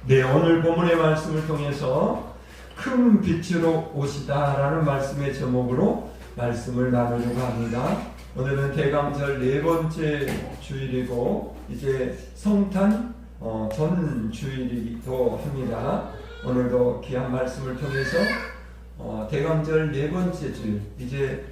네, 오늘 본문의 말씀을 통해서 큰 빛으로 오시다라는 말씀의 제목으로 말씀을 나누려고 합니다. 오늘은 대강절 네 번째 주일이고 이제 성탄 전 주일이기도 합니다. 오늘도 귀한 말씀을 통해서 대강절 네 번째 주일, 이제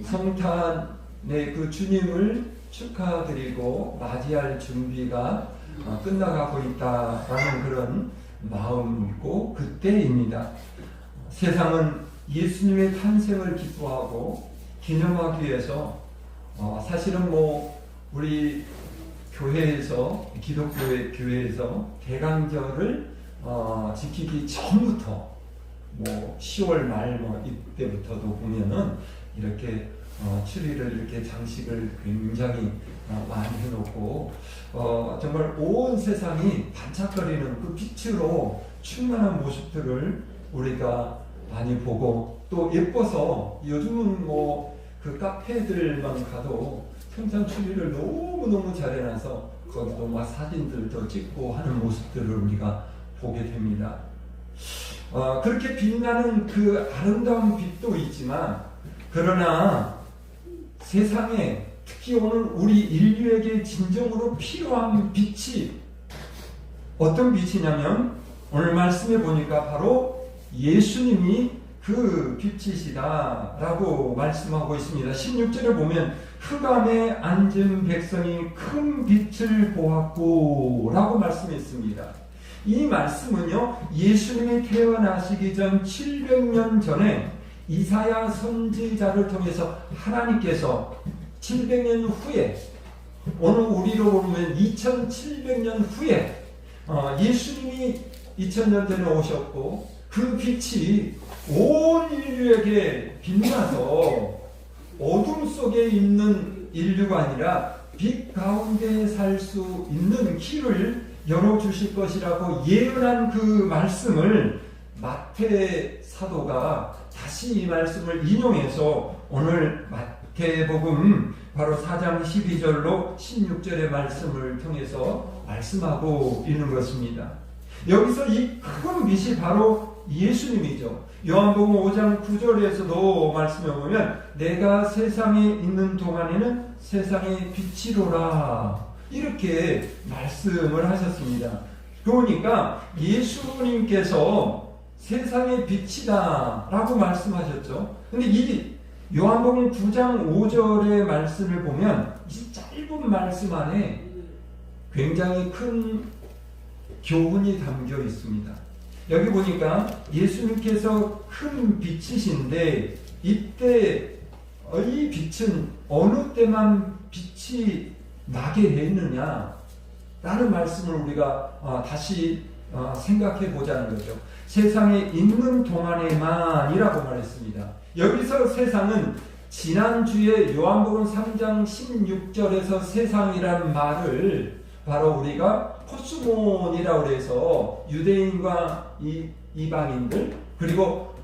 성탄의 그 주님을 축하드리고 맞이할 준비가 끝나가고 있다라는 그런 마음이고 그때입니다. 세상은 예수님의 탄생을 기뻐하고 기념하기 위해서 사실은 우리 교회에서, 기독교의 교회에서 대강절을 지키기 전부터 10월 말 이때부터도 보면은 이렇게 추리를 이렇게 장식을 굉장히 많이 해놓고 정말 온 세상이 반짝거리는 그 빛으로 충만한 모습들을 우리가 많이 보고 또 예뻐서 요즘은 그 카페들만 가도 평상 추리를 너무너무 잘 해놔서 거기도 막 사진들도 찍고 하는 모습들을 우리가 보게 됩니다. 그렇게 빛나는 그 아름다운 빛도 있지만 그러나 세상에 특히 오늘 우리 인류에게 진정으로 필요한 빛이 어떤 빛이냐면 오늘 말씀해 보니까 바로 예수님이 그 빛이시다 라고 말씀하고 있습니다. 16절에 보면 흑암에 앉은 백성이 큰 빛을 보았고 라고 말씀했습니다. 이 말씀은요, 예수님이 태어나시기 전 700년 전에 이사야 선지자를 통해서 하나님께서 700년 후에, 오늘 우리로 보면 2700년 후에 예수님이 2000년 전에 오셨고 그 빛이 온 인류에게 빛나서 어둠 속에 있는 인류가 아니라 빛 가운데 살 수 있는 길을 열어주실 것이라고 예언한 그 말씀을 마태 사도가 다시 이 말씀을 인용해서 오늘 마태복음 바로 4장 12절로 16절의 말씀을 통해서 말씀하고 있는 것입니다. 여기서 이 큰 빛이 바로 예수님이죠. 요한복음 5장 9절에서도 말씀해 보면 내가 세상에 있는 동안에는 세상의 빛이로라 이렇게 말씀을 하셨습니다. 그러니까 예수님께서 세상의 빛이다 라고 말씀하셨죠. 근데 이 요한복음 9장 5절의 말씀을 보면 이 짧은 말씀 안에 굉장히 큰 교훈이 담겨 있습니다. 여기 보니까 예수님께서 큰 빛이신데 이때 이 빛은 어느 때만 빛이 나게 했느냐 라는 말씀을 우리가 다시 생각해 보자는 거죠. 세상에 있는 동안에만이라고 말했습니다. 여기서 세상은 지난주에 요한복음 3장 16절에서 세상이라는 말을 바로 우리가 코스몬이라고 해서 유대인과 이방인들 그리고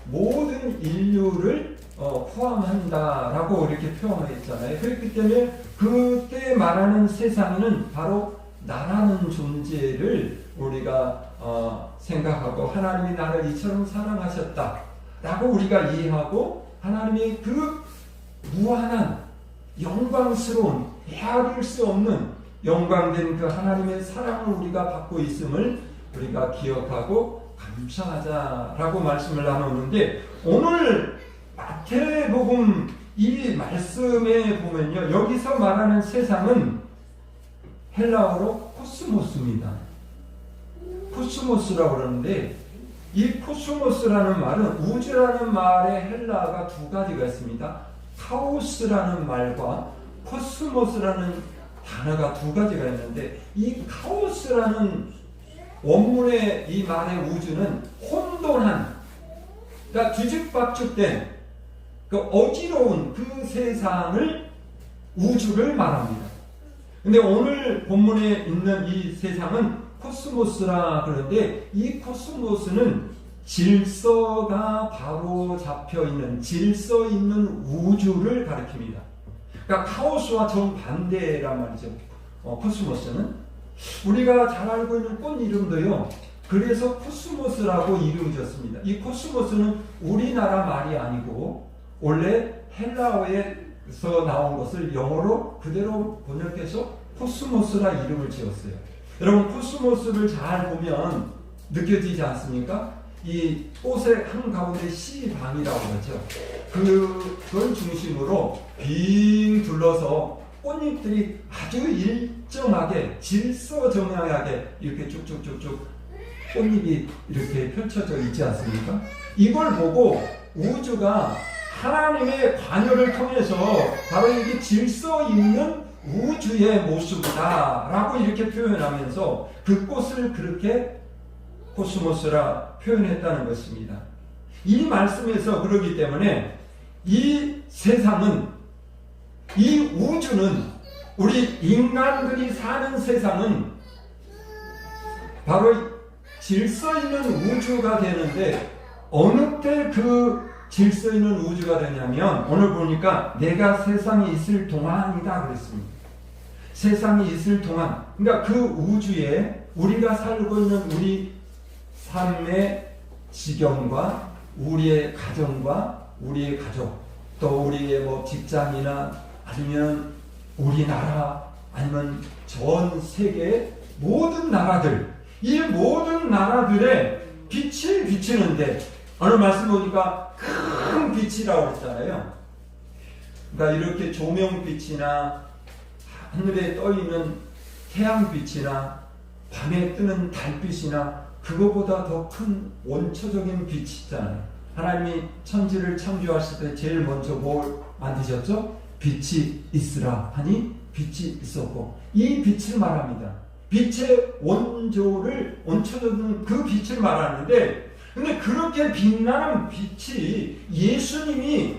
모든 인류를 포함한다라고 이렇게 표현했잖아요. 그렇기 때문에 그때 말하는 세상에는 바로 나라는 존재를 우리가 생각하고 하나님이 나를 이처럼 사랑하셨다라고 우리가 이해하고 하나님의 그 무한한 영광스러운 헤아릴 수 없는 영광된 그 하나님의 사랑을 우리가 받고 있음을 우리가 기억하고 감사하자라고 말씀을 나눴는데 오늘 마태복음 이 말씀에 보면요, 여기서 말하는 세상은 헬라어로 코스모스입니다. 코스모스라고 그러는데 이 코스모스라는 말은 우주라는 말의 헬라어가 두 가지가 있습니다. 카오스라는 말과 코스모스라는 단어가 두 가지가 있는데 이 카오스라는 원문의 이 말의 우주는 혼돈한, 그러니까 뒤죽박죽된 그 어지러운 그 세상을 우주를 말합니다. 근데 오늘 본문에 있는 이 세상은 코스모스라 그러는데 이 코스모스는 질서가 바로 잡혀 있는 질서 있는 우주를 가리킵니다. 그러니까 카오스와 정반대란 말이죠. 코스모스는 우리가 잘 알고 있는 꽃 이름도요. 그래서 코스모스라고 이름을 줬습니다. 이 코스모스는 우리나라 말이 아니고 원래 헬라어에서 나온 것을 영어로 그대로 번역해서 코스모스라 이름을 지었어요. 여러분 코스모스를 잘 보면 느껴지지 않습니까? 이 꽃의 한가운데 C방이라고 그러죠. 그걸 중심으로 빙 둘러서 꽃잎들이 아주 일정하게 질서정연하게 이렇게 쭉쭉쭉쭉 꽃잎이 이렇게 펼쳐져 있지 않습니까? 이걸 보고 우주가 하나님의 관여를 통해서 바로 이게 질서 있는 우주의 모습이다 라고 이렇게 표현하면서 그 꽃을 그렇게 코스모스라 표현했다는 것입니다. 이 말씀에서 그러기 때문에 이 세상은, 이 우주는, 우리 인간들이 사는 세상은 바로 질서 있는 우주가 되는데 어느 때 그 질서 있는 우주가 되냐면 오늘 보니까 내가 세상에 있을 동안이다 그랬습니다. 세상이 있을 동안, 그러니까 그 우주에 우리가 살고 있는 우리 삶의 지경과 우리의 가정과 우리의 가족, 또 우리의 뭐 직장이나 아니면 우리나라 아니면 전 세계 모든 나라들, 이 모든 나라들의 빛을 비치는데 오늘 말씀 보니까 큰 빛이라고 했잖아요. 그러니까 이렇게 조명빛이나 하늘에 떠있는 태양빛이나 밤에 뜨는 달빛이나 그거보다 더 큰 원초적인 빛이 있잖아요. 하나님이 천지를 창조하실 때 제일 먼저 뭘 만드셨죠? 빛이 있으라 하니 빛이 있었고, 이 빛을 말합니다. 빛의 원조를, 원초적인 그 빛을 말하는데, 근데 그렇게 빛나는 빛이 예수님이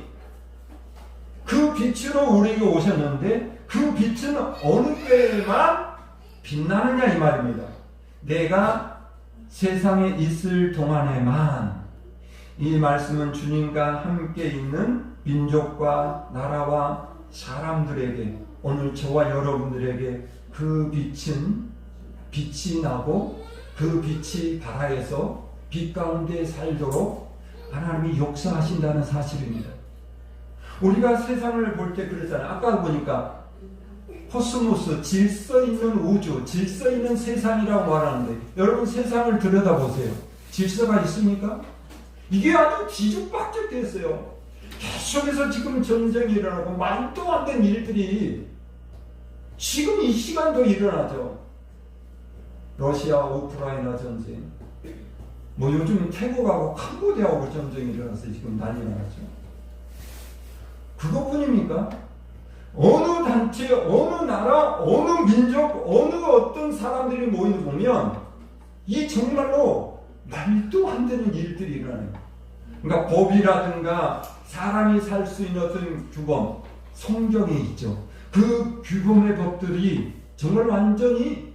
그 빛으로 우리에게 오셨는데 그 빛은 어느 때에만 빛나느냐 이 말입니다. 내가 세상에 있을 동안에만. 이 말씀은 주님과 함께 있는 민족과 나라와 사람들에게, 오늘 저와 여러분들에게 그 빛은 빛이 나고 그 빛이 바라에서 빛 가운데 살도록 하나님이 역사하신다는 사실입니다. 우리가 세상을 볼 때 그러잖아요. 아까 보니까 코스모스, 질서 있는 우주, 질서 있는 세상이라고 말하는데 여러분 세상을 들여다보세요. 질서가 있습니까? 이게 아주 뒤죽박죽됐어요. 계속해서 지금 전쟁이 일어나고 말도 안 되는 일들이 지금 이 시간도 일어나죠. 러시아 우크라이나 전쟁, 뭐 요즘 태국하고 캄보디아하고 전쟁이 일어나서 지금 난리가 났죠. 그것뿐입니까? 어느 단체, 어느 나라, 어느 민족, 어느 어떤 사람들이 모이는 보면 이 정말로 말도 안 되는 일들이 일어나요. 그러니까 법이라든가 사람이 살 수 있는 어떤 규범, 성경에 있죠. 그 규범의 법들이 정말 완전히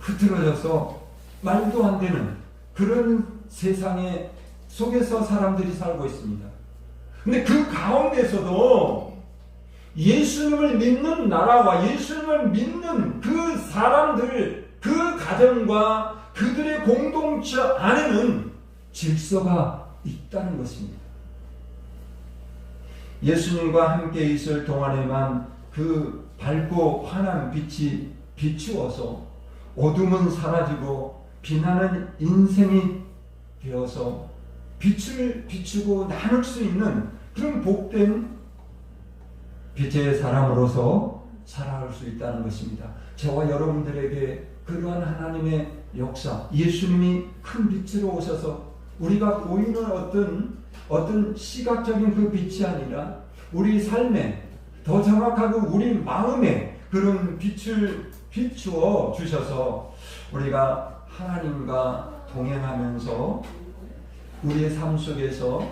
흐트러져서 말도 안 되는 그런 세상에 속에서 사람들이 살고 있습니다. 근데 그 가운데서도 예수님을 믿는 나라와 예수님을 믿는 그 사람들, 그 가정과 그들의 공동체 안에는 질서가 있다는 것입니다. 예수님과 함께 있을 동안에만 그 밝고 환한 빛이 비추어서 어둠은 사라지고 빛나는 인생이 되어서 빛을 비추고 나눌 수 있는 그런 복된 빛의 사람으로서 살아갈 수 있다는 것입니다. 저와 여러분들에게 그러한 하나님의 역사, 예수님이 큰 빛으로 오셔서 우리가 보이는 어떤 시각적인 그 빛이 아니라 우리 삶에, 더 정확하고 우리 마음에 그런 빛을 비추어 주셔서 우리가 하나님과 동행하면서 우리의 삶 속에서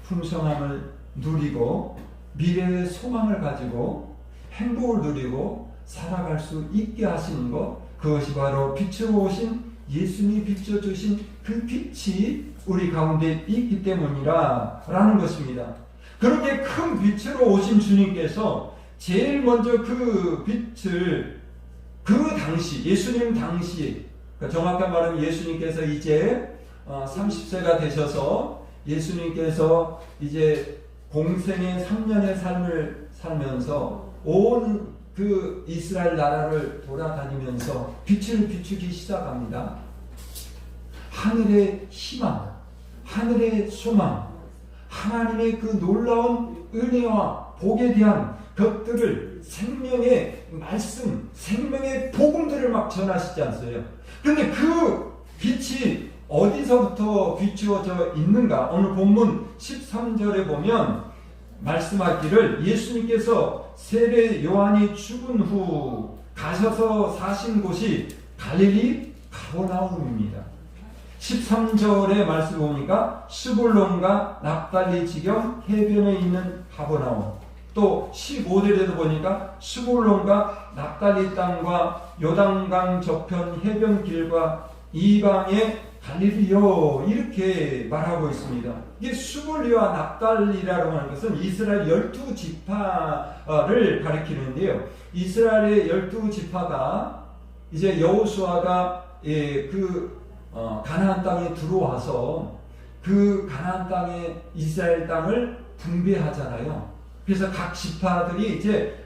풍성함을 누리고 미래의 소망을 가지고 행복을 누리고 살아갈 수 있게 하시는 것, 그것이 바로 빛으로 오신 예수님이 비춰주신 그 빛이 우리 가운데 있기 때문이라 라는 것입니다. 그렇게 큰 빛으로 오신 주님께서 제일 먼저 그 빛을 그 당시 예수님 당시 정확한 말하면 예수님께서 이제 30세가 되셔서 예수님께서 이제 공생의 3년의 삶을 살면서 온 그 이스라엘 나라를 돌아다니면서 빛을 비추기 시작합니다. 하늘의 희망, 하늘의 소망, 하나님의 그 놀라운 은혜와 복에 대한 것들을 생명의 말씀, 생명의 복음들을 막 전하시지 않어요. 그런데 그 빛이 어디서부터 비추어져 있는가? 오늘 본문 13절에 보면 말씀하기를 예수님께서 세례 요한이 죽은 후 가셔서 사신 곳이 갈릴리 가버나움입니다. 13절의 말씀 보니까 스불론과 납달리 지경 해변에 있는 가버나움, 또 15절에도 보니까 스불론과 납달리 땅과 요단강 저편 해변길과 이방의 갈릴리요 이렇게 말하고 있습니다. 이게 스불리와 납달리라고 하는 것은 이스라엘 12지파를 가리키는데요. 이스라엘의 12지파가 이제 여호수아가 가나안 땅에 들어와서 그 가나안 땅에 이스라엘 땅을 분배하잖아요. 그래서 각 지파들이 이제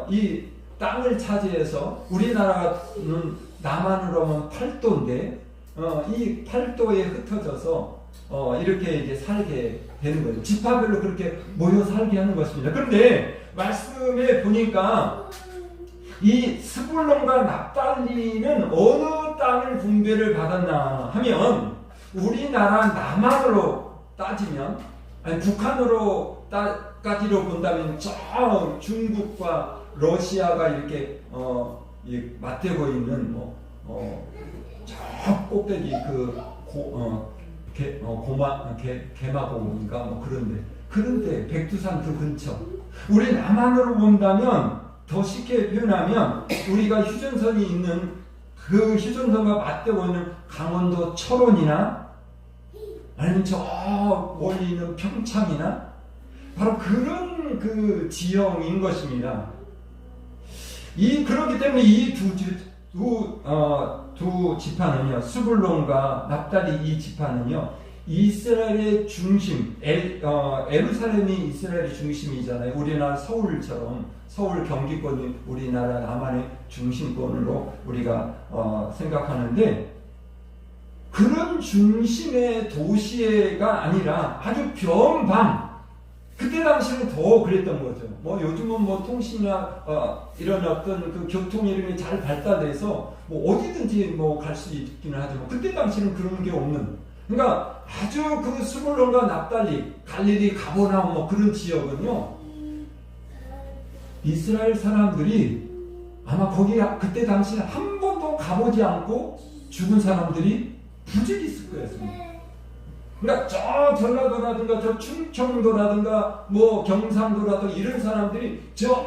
이 땅을 차지해서 우리나라는 남한으로 하면 8도인데 이 8도에 흩어져서 이렇게 이제 살게 되는 거예요. 지파별로 그렇게 모여 살게 하는 것입니다. 그런데 말씀에 보니까 이 스불론과 납달리는 어느 땅을 분배를 받았나 하면 우리나라 남한으로 따지면 아니 북한으로 까지로 본다면 저 중국과 러시아가 이렇게 맞대고 있는 저 꼭대기 개마고인가 그런데 백두산 그 근처 우리 남한으로 본다면 더 쉽게 표현하면 우리가 휴전선이 있는 그 휴전선과 맞대고 있는 강원도 철원이나 아니면 저 멀리 있는 평창이나 바로 그런 그 지형인 것입니다. 그렇기 때문에 이 두 지파는요, 스불론과 납달리 이 지파는요, 이스라엘의 중심, 예루살렘이 이스라엘의 중심이잖아요. 우리나라 서울처럼 서울 경기권이 우리나라 남한의 중심권으로 우리가 생각하는데 그런 중심의 도시가 아니라 아주 변방. 그때 당시는 더 그랬던 거죠. 요즘은 통신이나 이런 어떤 그 교통 이름이 잘 발달돼서 어디든지 갈 수 있기는 하지만 그때 당시는 그런 게 없는. 그러니까 아주 그 스불론과 납달리, 갈릴리, 가버나움 그런 지역은요. 이스라엘 사람들이 아마 거기 그때 당시에 한 번도 가보지 않고 죽은 사람들이 부지기 있을 거였습니다. 그러니까 저 전라도라든가 저 충청도라든가 경상도라든가 이런 사람들이 저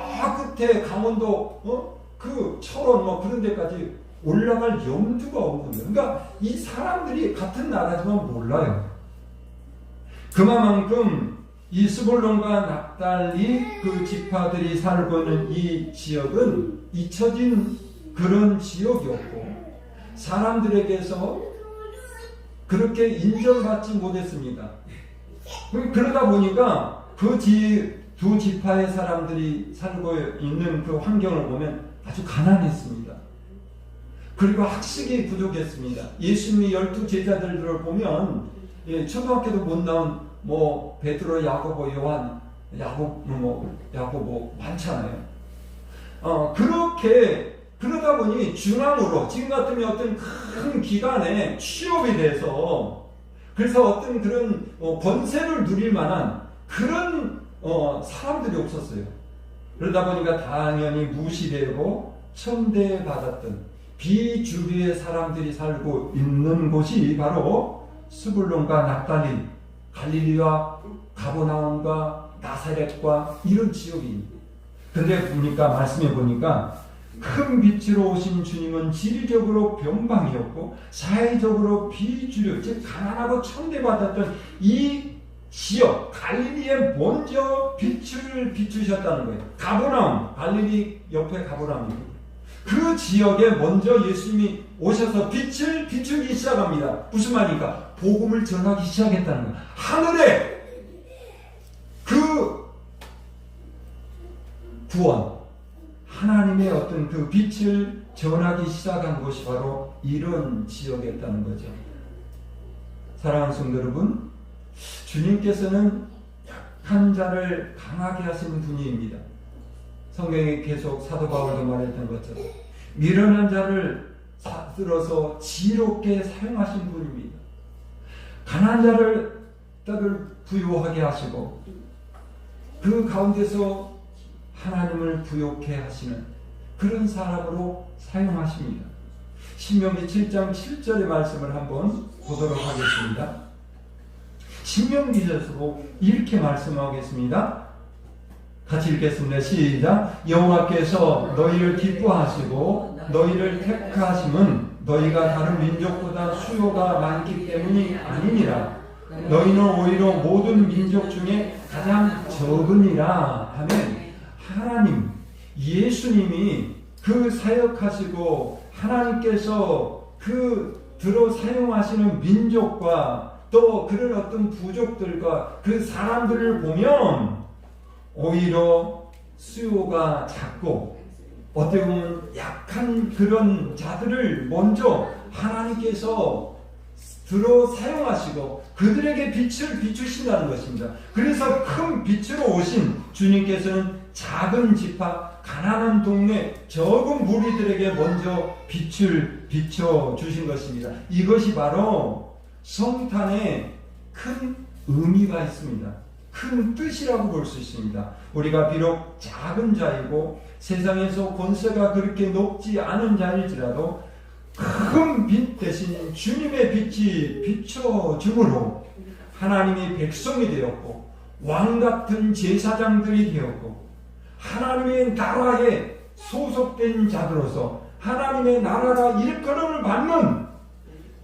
끝에 강원도 그 철원 그런 데까지 올라갈 염두가 없는 거예요. 그러니까 이 사람들이 같은 나라지만 몰라요. 그만큼 이 스불론과 납달리 그 지파들이 살고 있는 이 지역은 잊혀진 그런 지역이었고 사람들에게서 그렇게 인정받지 못했습니다. 그러다 보니까 그 두 지파의 사람들이 살고 있는 그 환경을 보면 아주 가난했습니다. 그리고 학식이 부족했습니다. 예수님이 12제자들을 보면 초등학교도 못 나온 베드로, 야고보, 요한, 야고보 많잖아요. 그러다 보니 중앙으로 지금 같으면 어떤 큰 기관에 취업이 돼서 그래서 어떤 그런 권세를 누릴 만한 그런 사람들이 없었어요. 그러다 보니까 당연히 무시되고 천대받았던 비주류의 사람들이 살고 있는 곳이 바로 스불론과 납달리, 갈릴리와 가버나움과 나사렛과 이런 지역입니다. 근데 말씀해 보니까 큰 빛으로 오신 주님은 지리적으로 변방이었고 사회적으로 비주류, 즉 가난하고 천대받았던 이 지역 갈릴리에 먼저 빛을 비추셨다는 거예요. 가버나움, 갈릴리 옆에 가버나움입니다. 그 지역에 먼저 예수님이 오셔서 빛을 비추기 시작합니다. 무슨 말입니까? 복음을 전하기 시작했다는 거예요. 하늘에 그 구원, 하나님의 어떤 그 빛을 전하기 시작한 곳이 바로 이런 지역이었다는 거죠. 사랑하는 성도 여러분, 주님께서는 약한 자를 강하게 하시는 분입니다. 성경에 계속 사도 바울도 말했던 것처럼 미련한 자를 들어서 지혜롭게 사용하신 분입니다. 가난한 자를 부유하게 하시고 그 가운데서 하나님을 부욕해 하시는 그런 사람으로 사용하십니다. 신명기 7장 7절의 말씀을 한번 보도록 하겠습니다. 신명기에서도 이렇게 말씀하겠습니다. 같이 읽겠습니다. 시작. 여호와께서 너희를 기뻐하시고 너희를 택하심은 너희가 다른 민족보다 수요가 많기 때문이 아니니라. 너희는 오히려 모든 민족 중에 가장 적으니라 하면 하나님, 예수님이 그 사역하시고 하나님께서 그 들어 사용하시는 민족과 또 그런 어떤 부족들과 그 사람들을 보면 오히려 수요가 작고 어떻게 보면 약한 그런 자들을 먼저 하나님께서 들어 사용하시고 그들에게 빛을 비추신다는 것입니다. 그래서 큰 빛으로 오신 주님께서는 작은 지파, 가난한 동네, 적은 무리들에게 먼저 빛을 비춰주신 것입니다. 이것이 바로 성탄에 큰 의미가 있습니다. 큰 뜻이라고 볼 수 있습니다. 우리가 비록 작은 자이고 세상에서 권세가 그렇게 높지 않은 자일지라도 큰 빛 대신 주님의 빛이 비춰줌으로 하나님의 백성이 되었고 왕같은 제사장들이 되었고 하나님의 나라에 소속된 자들로서 하나님의 나라가 일컬음을 받는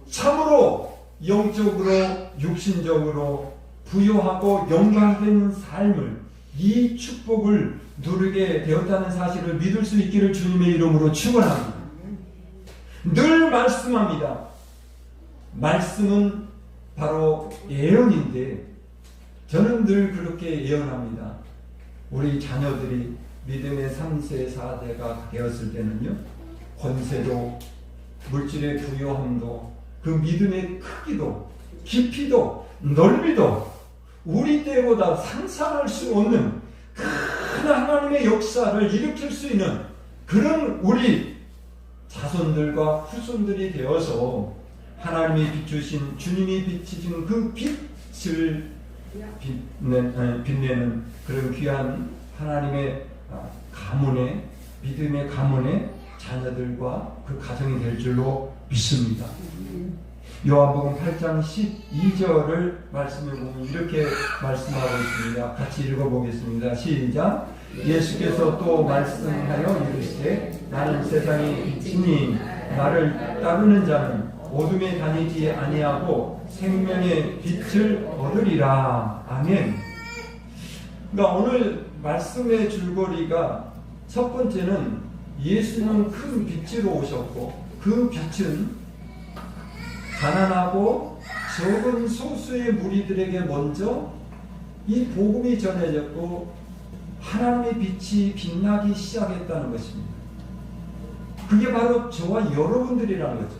참으로 영적으로 육신적으로 부요하고 영광된 삶을 이 축복을 누리게 되었다는 사실을 믿을 수 있기를 주님의 이름으로 축원합니다. 늘 말씀합니다. 말씀은 바로 예언인데 저는 늘 그렇게 예언합니다. 우리 자녀들이 믿음의 3세, 4세가 되었을 때는요, 권세도 물질의 부요함도 그 믿음의 크기도 깊이도 넓이도 우리 때보다 상상할 수 없는 큰 하나님의 역사를 일으킬 수 있는 그런 우리 자손들과 후손들이 되어서 하나님이 비추신 주님이 비추신 그 빛을 빛내는 그런 귀한 하나님의 가문의 믿음의 가문의 자녀들과 그 가정이 될 줄로 믿습니다. 요한복음 8장 12절을 말씀해 보면 이렇게 말씀하고 있습니다. 같이 읽어보겠습니다. 시작. 예수께서 또 말씀하여 이르시되 나는 세상의 빛이니 나를 따르는 자는 어둠에 다니지 아니하고 생명의 빛을 얻으리라. 아멘. 그러니까 오늘 말씀의 줄거리가 첫 번째는 예수는 큰 빛으로 오셨고 그 빛은 가난하고 적은 소수의 무리들에게 먼저 이 복음이 전해졌고 하나님의 빛이 빛나기 시작했다는 것입니다. 그게 바로 저와 여러분들이라는 거죠.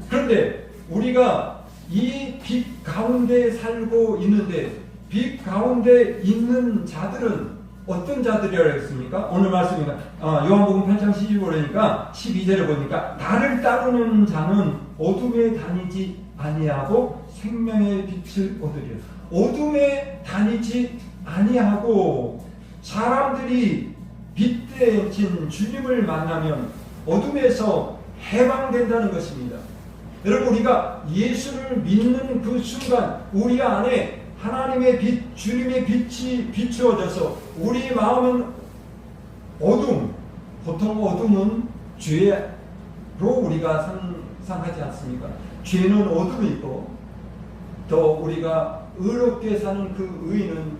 그런데 우리가 이 빛 가운데 살고 있는데 빛 가운데 있는 자들은 어떤 자들이라고 했습니까? 오늘 말씀입니다. 요한복음 8장 12절에 보니까 나를 따르는 자는 어둠에 다니지 아니하고 생명의 빛을 얻으리라. 어둠에 다니지 아니하고 사람들이 빛 대신 주님을 만나면 어둠에서 해방된다는 것입니다. 여러분, 우리가 예수를 믿는 그 순간 우리 안에 하나님의 빛, 주님의 빛이 비추어져서 우리 마음은 어둠, 보통 어둠은 죄로 우리가 상하지 않습니까? 죄는 어둠이고 또 우리가 의롭게 사는 그 의는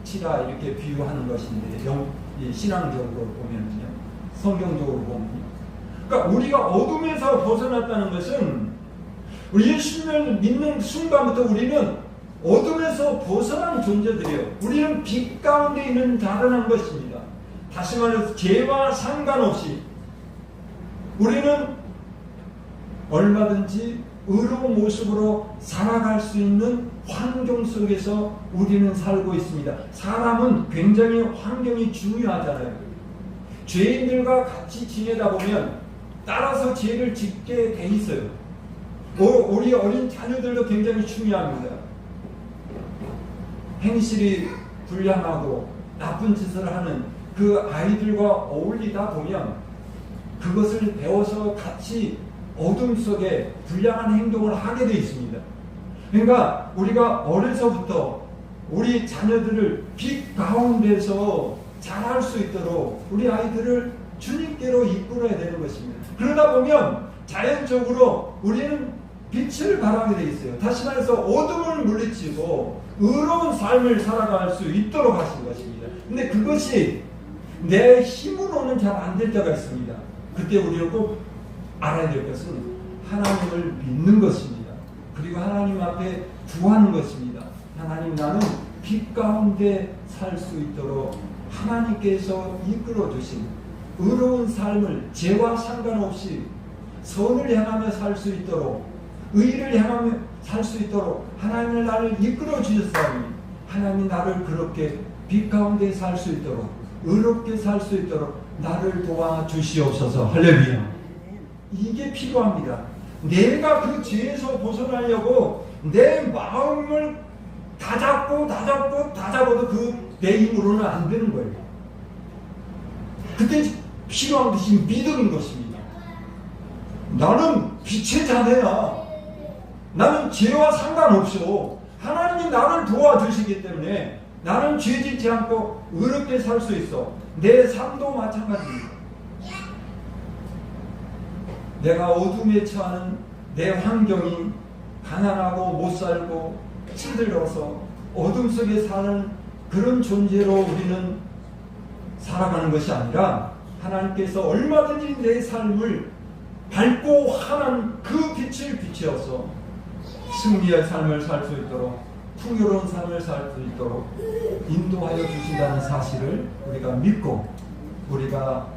빛이라 이렇게 비유하는 것인데 신앙적으로 보면요 성경적으로 보면. 그러니까 우리가 어둠에서 벗어났다는 것은 우리 예수님을 믿는 순간부터 우리는 어둠에서 벗어난 존재들이에요. 우리는 빛 가운데 있는 자라는 것입니다. 다시 말해서 죄와 상관없이 우리는 얼마든지 의로운 모습으로 살아갈 수 있는 환경 속에서 우리는 살고 있습니다. 사람은 굉장히 환경이 중요하잖아요. 죄인들과 같이 지내다 보면 따라서 죄를 짓게 돼 있어요. 우리 어린 자녀들도 굉장히 중요합니다. 행실이 불량하고 나쁜 짓을 하는 그 아이들과 어울리다 보면 그것을 배워서 같이 어둠 속에 불량한 행동을 하게 되어 있습니다. 그러니까 우리가 어려서부터 우리 자녀들을 빛 가운데서 자랄 수 있도록 우리 아이들을 주님께로 이끌어야 되는 것입니다. 그러다 보면 자연적으로 우리는 빛을 발하게 되어 있어요. 다시 말해서 어둠을 물리치고 의로운 삶을 살아갈 수 있도록 하신 것입니다. 근데 그것이 내 힘으로는 잘 안 될 때가 있습니다. 그때 우리는 꼭 알아야 될 것은 하나님을 믿는 것입니다. 그리고 하나님 앞에 구하는 것입니다. 하나님, 나는 빛 가운데 살 수 있도록 하나님께서 이끌어 주신 의로운 삶을 죄와 상관없이 선을 향하며 살 수 있도록, 의를 향하며 살 수 있도록 하나님은 나를 이끌어 주셨사오니 하나님 나를 그렇게 빛 가운데 살 수 있도록 의롭게 살 수 있도록 나를 도와주시옵소서. 할렐루야. 이게 필요합니다. 내가 그 죄에서 벗어나려고 내 마음을 다 잡아도 그 내 힘으로는 안 되는 거예요. 그때 필요한 것이 믿음인 것입니다. 나는 빛의 자녀야. 나는 죄와 상관없어. 하나님이 나를 도와주시기 때문에 나는 죄짓지 않고 의롭게 살 수 있어. 내 삶도 마찬가지입니다. 내가 어둠에 처하는 내 환경이 가난하고 못살고 힘들어서 어둠 속에 사는 그런 존재로 우리는 살아가는 것이 아니라 하나님께서 얼마든지 내 삶을 밝고 환한 그 빛을 비추어서 승리의 삶을 살 수 있도록, 풍요로운 삶을 살 수 있도록 인도하여 주신다는 사실을 우리가 믿고, 우리가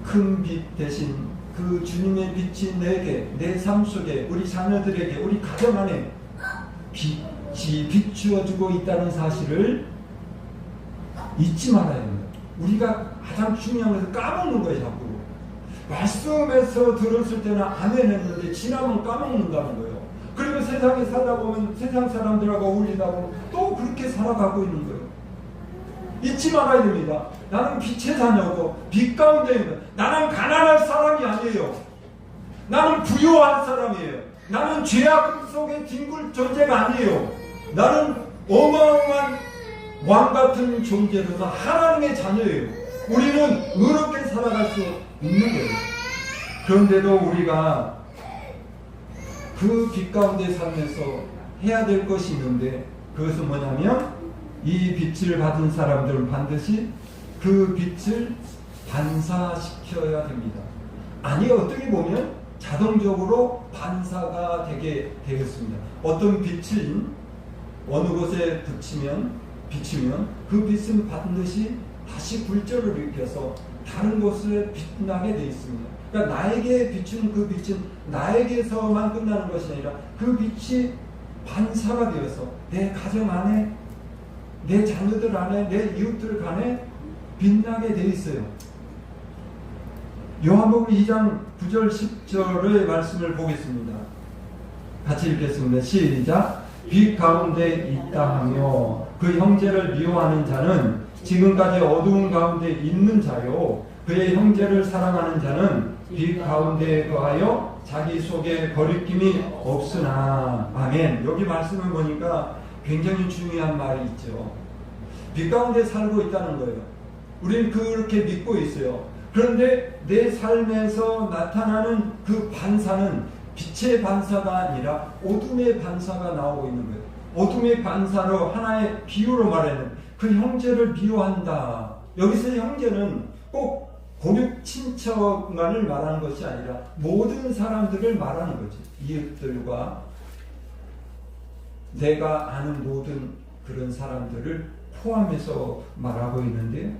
큰 빛 대신 그 주님의 빛이 내게, 내 삶 속에, 우리 자녀들에게, 우리 가정 안에 빛이 비추어주고 있다는 사실을 잊지 말아야 합니다. 우리가 가장 중요한 것은 까먹는 거예요. 자꾸 말씀에서 들었을 때는 아멘 했는데 지나면 까먹는다는 거예요. 그리고 세상에 살다 보면 세상 사람들하고 어울리다 보면 또 그렇게 살아가고 있는 거예요. 잊지 말아야 됩니다. 나는 빛의 자녀고 빛 가운데 있는, 나는 가난할 사람이 아니에요. 나는 부유한 사람이에요. 나는 죄악 속에 뒹굴 존재가 아니에요. 나는 어마어마한 왕같은 존재로서 하나님의 자녀예요. 우리는 의롭게 살아갈 수 있는 거예요. 그런데도 우리가 그 빛 가운데 살면서 해야 될 것이 있는데, 그것은 뭐냐면 이 빛을 받은 사람들은 반드시 그 빛을 반사시켜야 됩니다. 아니, 어떻게 보면 자동적으로 반사가 되게 되겠습니다. 어떤 빛을 어느 곳에 비치면 그 빛은 반드시 다시 불조를 일으켜서 다른 곳에 빛나게 되어 있습니다. 그러니까 나에게 비추는 그 빛은 나에게서만 끝나는 것이 아니라 그 빛이 반사가 되어서 내 가정 안에, 내 자녀들 안에, 내 이웃들 간에 빛나게 되어 있어요. 요한복음 2장 9절 10절의 말씀을 보겠습니다. 같이 읽겠습니다. 시작. 빛 가운데 있다 하며 그 형제를 미워하는 자는 지금까지 어두운 가운데 있는 자요, 그의 형제를 사랑하는 자는 빛 가운데 거하여 자기 속에 거리낌이 없으나. 아멘. 여기 말씀을 보니까 굉장히 중요한 말이 있죠. 빛 가운데 살고 있다는 거예요. 우리는 그렇게 믿고 있어요. 그런데 내 삶에서 나타나는 그 반사는 빛의 반사가 아니라 어둠의 반사가 나오고 있는 거예요. 어둠의 반사로 하나의 비유로 말하는 그 형제를 미워한다. 여기서 형제는 꼭 고륙 친척만을 말하는 것이 아니라 모든 사람들을 말하는 거지. 이웃들과 내가 아는 모든 그런 사람들을 포함해서 말하고 있는데요.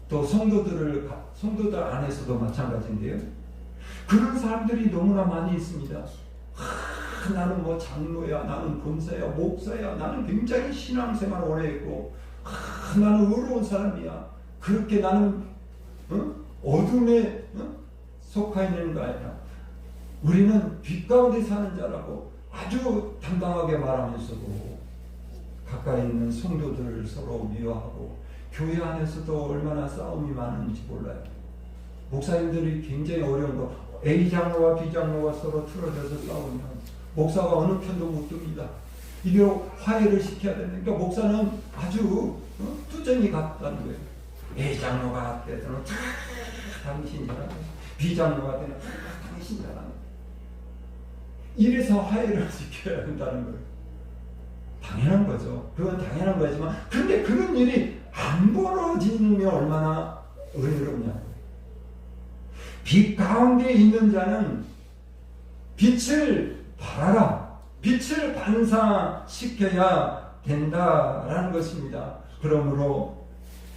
또 성도들 안에서도 마찬가지인데요. 그런 사람들이 너무나 많이 있습니다. 나는 뭐 장로야, 나는 권사야, 목사야, 나는 굉장히 신앙생활 오래 했고, 나는 의로운 사람이야. 그렇게 나는 어둠에 속하 있는 거 아니라 우리는 빛 가운데 사는 자라고 아주 당당하게 말하면서도 가까이 있는 성도들을 서로 미워하고 교회 안에서도 얼마나 싸움이 많은지 몰라요. 목사님들이 굉장히 어려운 거, A 장로와 B 장로가 서로 틀어져서 싸우면 목사가 어느 편도 못 듭니다. 이게 화해를 시켜야 되는데, 그러니까 목사는 아주 투정이 같다는 거예요. A 장로가 때는 당신 잘하고, B 장로가 때는 당신 잘하고. 이래서 화해를 시켜야 된다는 거예요. 당연한 거죠. 그건 당연한 거지만, 근데 그런 일이 안 벌어지면 얼마나 은혜롭냐. 빛 가운데 있는 자는 빛을 발하라. 빛을 반사시켜야 된다라는 것입니다. 그러므로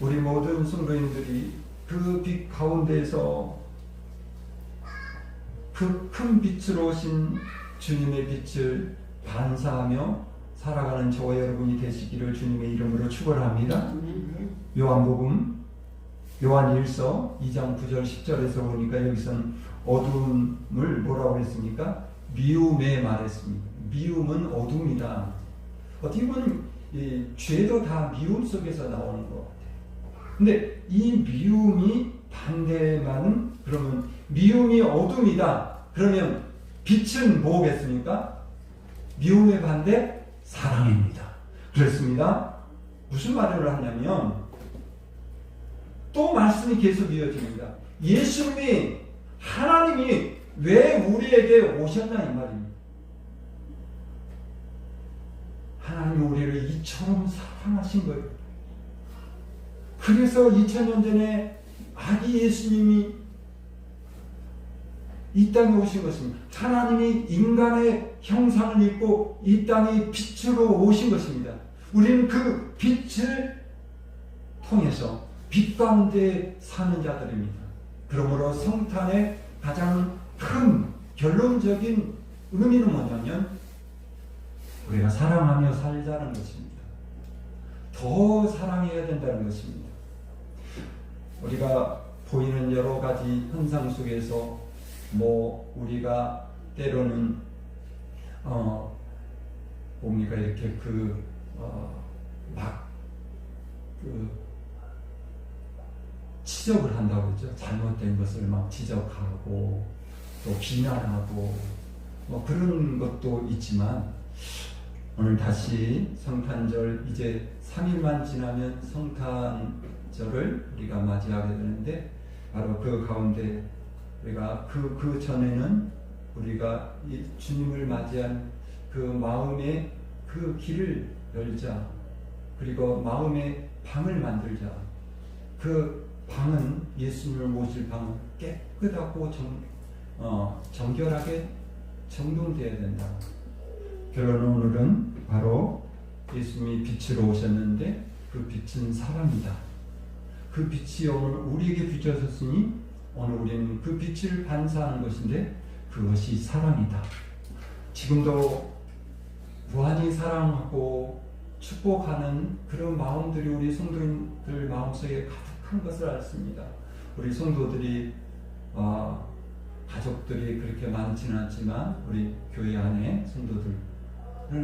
우리 모든 성도인들이 그 빛 가운데에서 그 큰 빛으로 오신 주님의 빛을 반사하며 살아가는 저와 여러분이 되시기를 주님의 이름으로 축원합니다. 요한복음 요한 1서 2장 9절 10절에서 보니까 여기서는 어둠을 뭐라고 했습니까? 미움에 말했습니다. 미움은 어둠이다. 어떻게 보면 죄도 다 미움 속에서 나오는 것 같아요. 근데 이 미움이 반대만은, 그러면 미움이 어둠이다. 그러면 빛은 뭐겠습니까? 미움의 반대 사랑입니다. 그렇습니다. 무슨 말을 하냐면 또 말씀이 계속 이어집니다. 예수님이, 하나님이 왜 우리에게 오셨나 이 말입니다. 하나님이 우리를 이처럼 사랑하신 거예요. 그래서 2000년 전에 아기 예수님이 이 땅에 오신 것입니다. 하나님이 인간의 형상을 입고 이 땅에 빛으로 오신 것입니다. 우리는 그 빛을 통해서 빛 가운데 사는 자들입니다. 그러므로 성탄의 가장 큰 결론적인 의미는 뭐냐면 우리가 사랑하며 살자는 것입니다. 더 사랑해야 된다는 것입니다. 우리가 보이는 여러 가지 현상 속에서 우리가 때로는 뭡니까 이렇게 지적을 한다고 그러죠. 잘못된 것을 막 지적하고 또 비난하고 그런 것도 있지만, 오늘 다시 성탄절 이제 3일만 지나면 성탄절을 우리가 맞이하게 되는데, 바로 그 가운데 우리가 그 전에는 우리가 이 주님을 맞이한 그 마음의 그 길을 열자. 그리고 마음의 방을 만들자. 그 방은, 예수님을 모실 방은 깨끗하고 정결하게 정돈되어야 된다. 결론은 오늘은 바로 예수님이 빛으로 오셨는데 그 빛은 사랑이다. 그 빛이 오늘 우리에게 비춰졌으니 오늘 우리는 그 빛을 반사하는 것인데 그것이 사랑이다. 지금도 무한히 사랑하고 축복하는 그런 마음들이 우리 성도인들 마음속에 가득한 것을 알습니다. 우리 성도들이 가족들이 그렇게 많지는 않지만 우리 교회 안에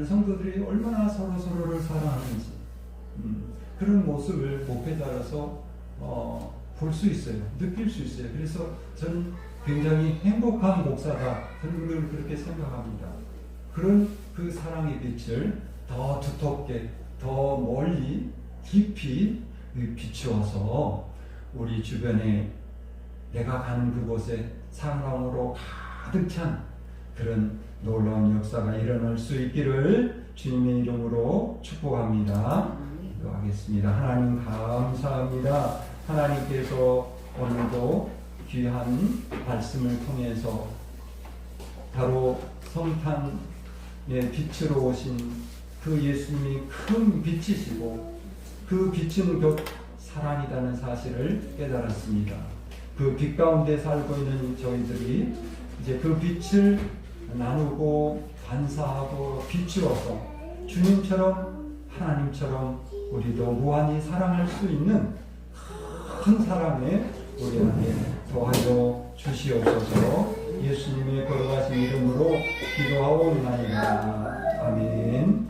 성도들이 얼마나 서로를 사랑하는지 그런 모습을 목회 따라서 볼 수 있어요. 느낄 수 있어요. 그래서 저는 굉장히 행복한 목사다. 저는 늘 그렇게 생각합니다. 그런 그 사랑의 빛을 더 두텁게, 더 멀리, 깊이 비추어서 우리 주변에 내가 가는 그곳에 사랑으로 가득 찬 그런 놀라운 역사가 일어날 수 있기를 주님의 이름으로 축복합니다. 기도하겠습니다. 하나님 감사합니다. 하나님께서 오늘도 귀한 말씀을 통해서 바로 성탄의 빛으로 오신 그 예수님이 큰 빛이시고 그 빛은 곧 사랑이라는 사실을 깨달았습니다. 그 빛 가운데 살고 있는 저희들이 이제 그 빛을 나누고 반사하고 비추어서 주님처럼 하나님처럼 우리도 무한히 사랑할 수 있는 큰 사랑에 우리에게 더하여 주시옵소서. 예수님의 걸어가신 이름으로 기도하옵나이다. 아멘.